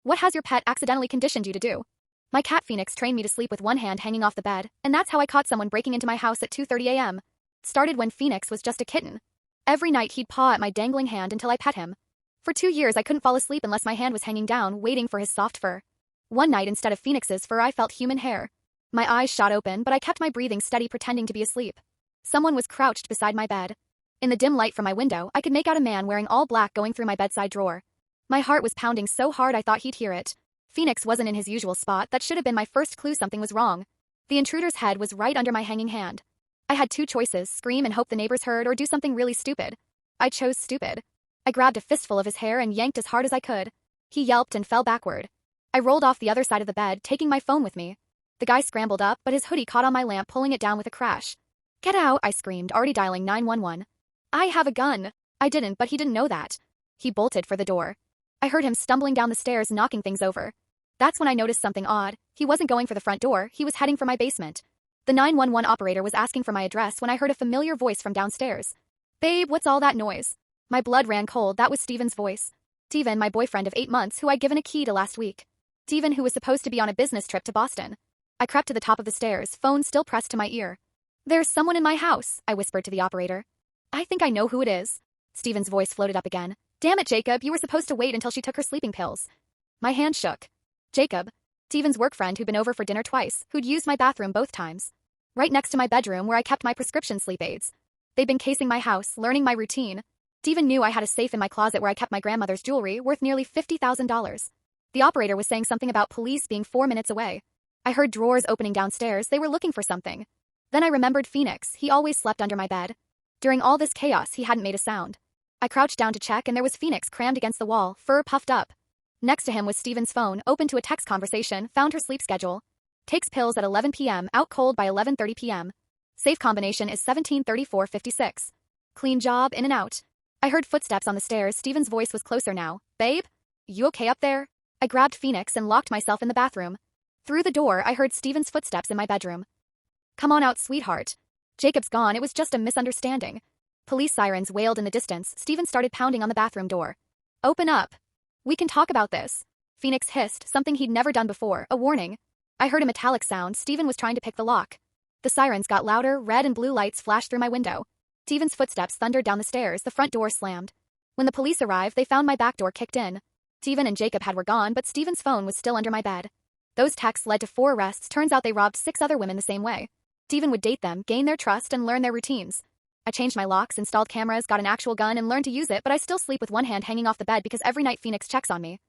What has your pet accidentally conditioned you to do? My cat Phoenix trained me to sleep with one hand hanging off the bed, and that's how I caught someone breaking into my house at 2:30 a.m. Started when Phoenix was just a kitten. Every night he'd paw at my dangling hand until I pet him. For 2 years I couldn't fall asleep unless my hand was hanging down, waiting for his soft fur. One night instead of Phoenix's fur I felt human hair. My eyes shot open, but I kept my breathing steady, pretending to be asleep. Someone was crouched beside my bed. In the dim light from my window, I could make out a man wearing all black going through my bedside drawer. My heart was pounding so hard I thought he'd hear it. Phoenix wasn't in his usual spot. That should have been my first clue something was wrong. The intruder's head was right under my hanging hand. I had two choices: scream and hope the neighbors heard, or do something really stupid. I chose stupid. I grabbed a fistful of his hair and yanked as hard as I could. He yelped and fell backward. I rolled off the other side of the bed, taking my phone with me. The guy scrambled up, but his hoodie caught on my lamp, pulling it down with a crash. "Get out," I screamed, already dialing 911. "I have a gun." I didn't, but he didn't know that. He bolted for the door. I heard him stumbling down the stairs, knocking things over. That's when I noticed something odd. He wasn't going for the front door, he was heading for my basement. The 911 operator was asking for my address when I heard a familiar voice from downstairs. "Babe, what's all that noise?" My blood ran cold. That was Steven's voice. Steven, my boyfriend of 8 months, who I'd given a key to last week. Steven, who was supposed to be on a business trip to Boston. I crept to the top of the stairs, phone still pressed to my ear. "There's someone in my house," I whispered to the operator. "I think I know who it is." Steven's voice floated up again. "Damn it, Jacob, you were supposed to wait until she took her sleeping pills." My hand shook. Jacob. Steven's work friend who'd been over for dinner twice, who'd used my bathroom both times. Right next to my bedroom where I kept my prescription sleep aids. They'd been casing my house, learning my routine. Steven knew I had a safe in my closet where I kept my grandmother's jewelry, worth nearly $50,000. The operator was saying something about police being 4 minutes away. I heard drawers opening downstairs. They were looking for something. Then I remembered Phoenix. He always slept under my bed. During all this chaos, he hadn't made a sound. I crouched down to check, and there was Phoenix crammed against the wall, fur puffed up. Next to him was Steven's phone, open to a text conversation, found her sleep schedule. Takes pills at 11 p.m., out cold by 11:30 p.m. Safe combination is 173456. Clean job, in and out. I heard footsteps on the stairs. Steven's voice was closer now. "Babe? You okay up there?" I grabbed Phoenix and locked myself in the bathroom. Through the door, I heard Steven's footsteps in my bedroom. "Come on out, sweetheart." "Jacob's gone. It was just a misunderstanding." Police sirens wailed in the distance. Steven started pounding on the bathroom door. "Open up. We can talk about this." Phoenix hissed, something he'd never done before, a warning. I heard a metallic sound. Steven was trying to pick the lock. The sirens got louder. Red and blue lights flashed through my window. Steven's footsteps thundered down the stairs. The front door slammed. When the police arrived, they found my back door kicked in. Steven and Jacob were gone, but Steven's phone was still under my bed. Those texts led to 4 arrests. Turns out they robbed 6 other women the same way. Steven would date them, gain their trust, and learn their routines. I changed my locks, installed cameras, got an actual gun, and learned to use it, but I still sleep with one hand hanging off the bed because every night Phoenix checks on me.